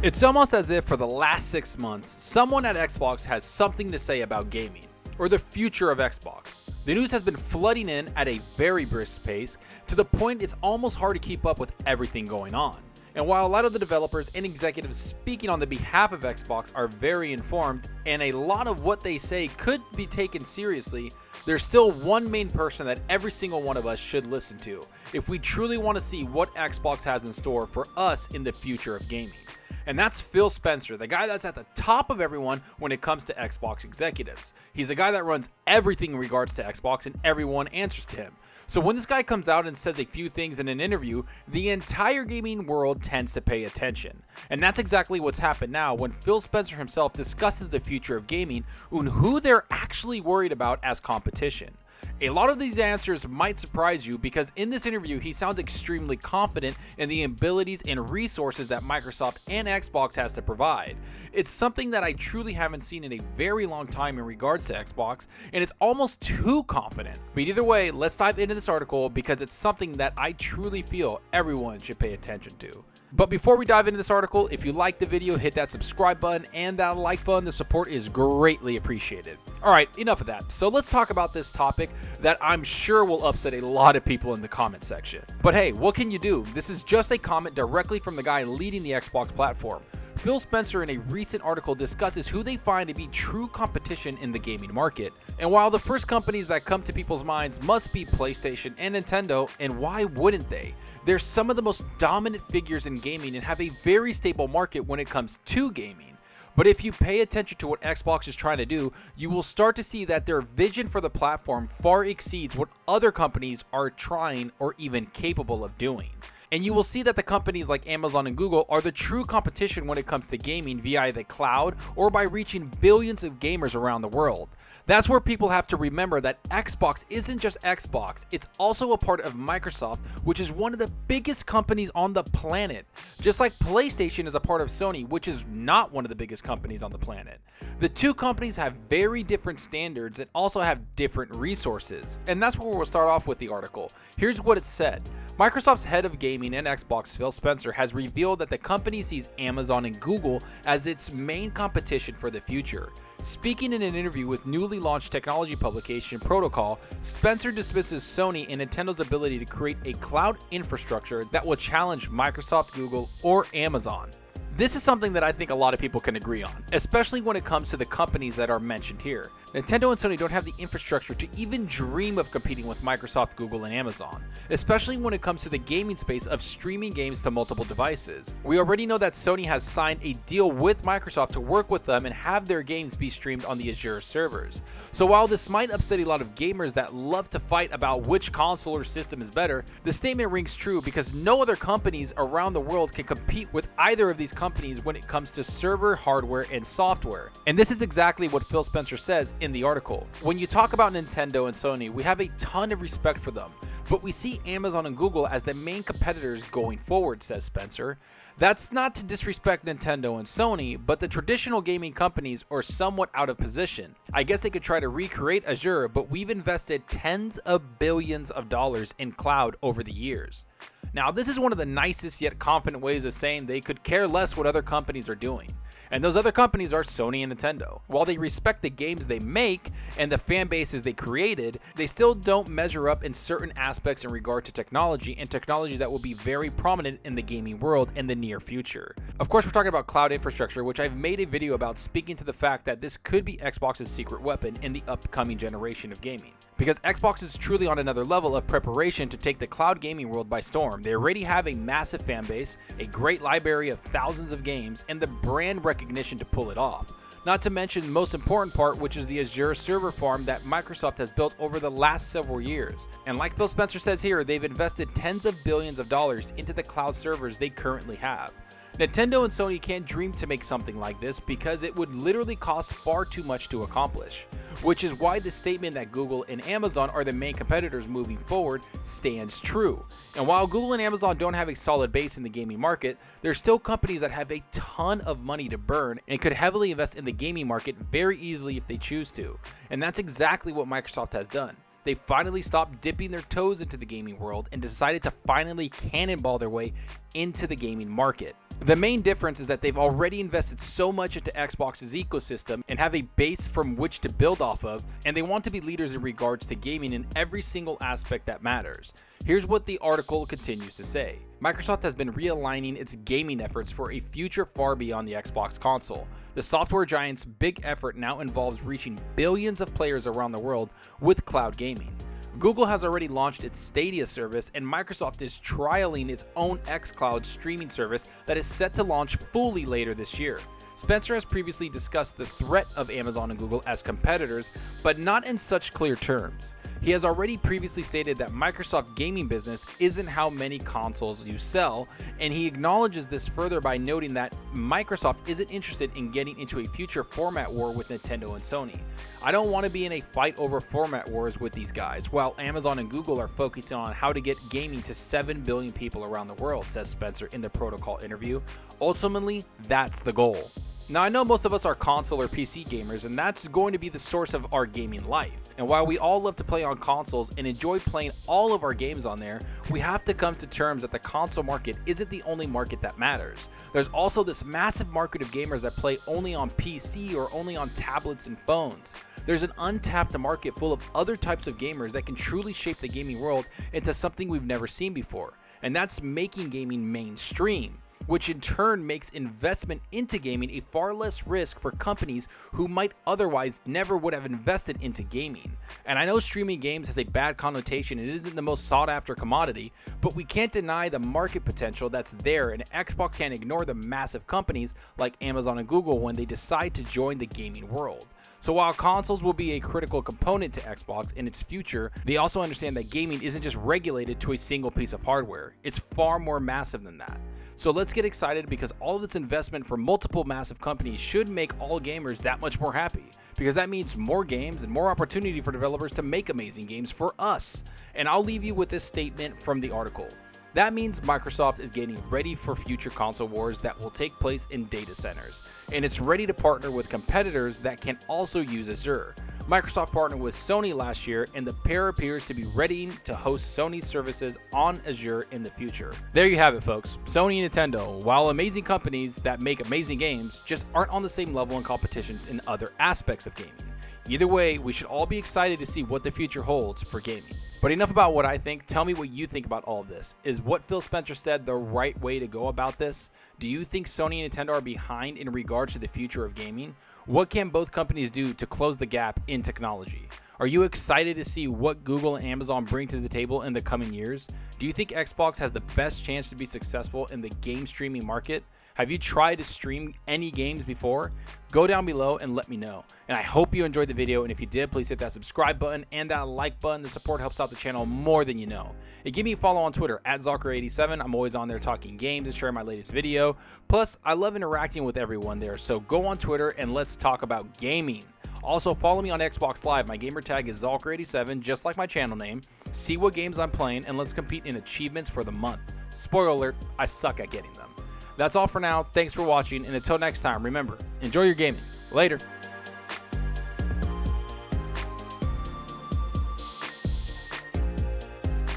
It's almost as if for the last 6 months, someone at Xbox has something to say about gaming, or the future of Xbox. The news has been flooding in at a very brisk pace, to the point it's almost hard to keep up with everything going on. And while a lot of the developers and executives speaking on the behalf of Xbox are very informed, and a lot of what they say could be taken seriously, there's still one main person that every single one of us should listen to, if we truly want to see what Xbox has in store for us in the future of gaming. And that's Phil Spencer, the guy that's at the top of everyone when it comes to Xbox executives. He's the guy that runs everything in regards to Xbox, and everyone answers to him. So when this guy comes out and says a few things in an interview, the entire gaming world tends to pay attention. And that's exactly what's happened now when Phil Spencer himself discusses the future of gaming and who they're actually worried about as competition. A lot of these answers might surprise you because in this interview he sounds extremely confident in the abilities and resources that Microsoft and Xbox has to provide. It's something that I truly haven't seen in a very long time in regards to Xbox, and it's almost too confident. But either way, let's dive into this article because it's something that I truly feel everyone should pay attention to. But before we dive into this article, if you liked the video, hit that subscribe button and that like button. The support is greatly appreciated. Alright, enough of that. So let's talk about this topic that I'm sure will upset a lot of people in the comment section. But hey, what can you do? This is just a comment directly from the guy leading the Xbox platform. Phil Spencer in a recent article discusses who they find to be true competition in the gaming market. And while the first companies that come to people's minds must be PlayStation and Nintendo, and why wouldn't they? They're some of the most dominant figures in gaming and have a very stable market when it comes to gaming. But if you pay attention to what Xbox is trying to do, you will start to see that their vision for the platform far exceeds what other companies are trying or even capable of doing. And you will see that the companies like Amazon and Google are the true competition when it comes to gaming via the cloud or by reaching billions of gamers around the world. That's where people have to remember that Xbox isn't just Xbox, it's also a part of Microsoft, which is one of the biggest companies on the planet. Just like PlayStation is a part of Sony, which is not one of the biggest companies on the planet. The two companies have very different standards and also have different resources. And that's where we'll start off with the article. Here's what it said. Microsoft's head of gaming and Xbox, Phil Spencer, has revealed that the company sees Amazon and Google as its main competition for the future. Speaking in an interview with newly launched technology publication Protocol, Spencer dismisses Sony and Nintendo's ability to create a cloud infrastructure that will challenge Microsoft, Google, or Amazon. This is something that I think a lot of people can agree on, especially when it comes to the companies that are mentioned here. Nintendo and Sony don't have the infrastructure to even dream of competing with Microsoft, Google, and Amazon, especially when it comes to the gaming space of streaming games to multiple devices. We already know that Sony has signed a deal with Microsoft to work with them and have their games be streamed on the Azure servers. So while this might upset a lot of gamers that love to fight about which console or system is better, the statement rings true because no other companies around the world can compete with either of these companies when it comes to server, hardware, and software. And this is exactly what Phil Spencer says in the article. When you talk about Nintendo and Sony, we have a ton of respect for them, but we see Amazon and Google as the main competitors going forward, says Spencer. That's not to disrespect Nintendo and Sony, but the traditional gaming companies are somewhat out of position. I guess they could try to recreate Azure, but we've invested tens of billions of dollars in cloud over the years. Now, this is one of the nicest yet confident ways of saying they could care less what other companies are doing. And those other companies are Sony and Nintendo. While they respect the games they make and the fan bases they created, they still don't measure up in certain aspects in regard to technology, and technology that will be very prominent in the gaming world in the near future. Of course, we're talking about cloud infrastructure, which I've made a video about, speaking to the fact that this could be Xbox's secret weapon in the upcoming generation of gaming. Because Xbox is truly on another level of preparation to take the cloud gaming world by storm. They already have a massive fan base, a great library of thousands of games, and the brand recognition to pull it off. Not to mention the most important part, which is the Azure server farm that Microsoft has built over the last several years. And like Phil Spencer says here, they've invested tens of billions of dollars into the cloud servers they currently have. Nintendo and Sony can't dream to make something like this because it would literally cost far too much to accomplish, which is why the statement that Google and Amazon are the main competitors moving forward stands true. And while Google and Amazon don't have a solid base in the gaming market, they're still companies that have a ton of money to burn and could heavily invest in the gaming market very easily if they choose to. And that's exactly what Microsoft has done. They finally stopped dipping their toes into the gaming world and decided to finally cannonball their way into the gaming market. The main difference is that they've already invested so much into Xbox's ecosystem and have a base from which to build off of, and they want to be leaders in regards to gaming in every single aspect that matters. Here's what the article continues to say. Microsoft has been realigning its gaming efforts for a future far beyond the Xbox console. The software giant's big effort now involves reaching billions of players around the world with cloud gaming. Google has already launched its Stadia service, and Microsoft is trialing its own xCloud streaming service that is set to launch fully later this year. Spencer has previously discussed the threat of Amazon and Google as competitors, but not in such clear terms. He has already previously stated that Microsoft gaming business isn't how many consoles you sell, and he acknowledges this further by noting that Microsoft isn't interested in getting into a future format war with Nintendo and Sony. I don't want to be in a fight over format wars with these guys, while Amazon and Google are focusing on how to get gaming to 7 billion people around the world, says Spencer in the Protocol interview. Ultimately, that's the goal. Now, I know most of us are console or PC gamers, and that's going to be the source of our gaming life. And while we all love to play on consoles and enjoy playing all of our games on there, we have to come to terms that the console market isn't the only market that matters. There's also this massive market of gamers that play only on PC or only on tablets and phones. There's an untapped market full of other types of gamers that can truly shape the gaming world into something we've never seen before, and that's making gaming mainstream, which in turn makes investment into gaming a far less risk for companies who might otherwise never would have invested into gaming. And I know streaming games has a bad connotation, it isn't the most sought after commodity, but we can't deny the market potential that's there, and Xbox can't ignore the massive companies like Amazon and Google when they decide to join the gaming world. So while consoles will be a critical component to Xbox in its future, they also understand that gaming isn't just regulated to a single piece of hardware. It's far more massive than that. So let's get excited, because all of this investment from multiple massive companies should make all gamers that much more happy, because that means more games and more opportunity for developers to make amazing games for us. And I'll leave you with this statement from the article. That means Microsoft is getting ready for future console wars that will take place in data centers, and it's ready to partner with competitors that can also use Azure. Microsoft partnered with Sony last year, and the pair appears to be ready to host Sony's services on Azure in the future. There you have it, folks. Sony and Nintendo, while amazing companies that make amazing games, just aren't on the same level in competition in other aspects of gaming. Either way, we should all be excited to see what the future holds for gaming. But enough about what I think. Tell me what you think about all of this. Is what Phil Spencer said the right way to go about this? Do you think Sony and Nintendo are behind in regards to the future of gaming? What can both companies do to close the gap in technology? Are you excited to see what Google and Amazon bring to the table in the coming years? Do you think Xbox has the best chance to be successful in the game streaming market? Have you tried to stream any games before? Go down below and let me know. And I hope you enjoyed the video, and if you did, please hit that subscribe button and that like button. The support helps out the channel more than you know. And give me a follow on Twitter at Zalker87. I'm always on there talking games and sharing my latest video. Plus, I love interacting with everyone there, so go on Twitter and let's talk about gaming. Also, follow me on Xbox Live. My gamertag is Zalker87, just like my channel name. See what games I'm playing, and let's compete in achievements for the month. Spoiler alert, I suck at getting them. That's all for now. Thanks for watching, and until next time, remember, enjoy your gaming. Later.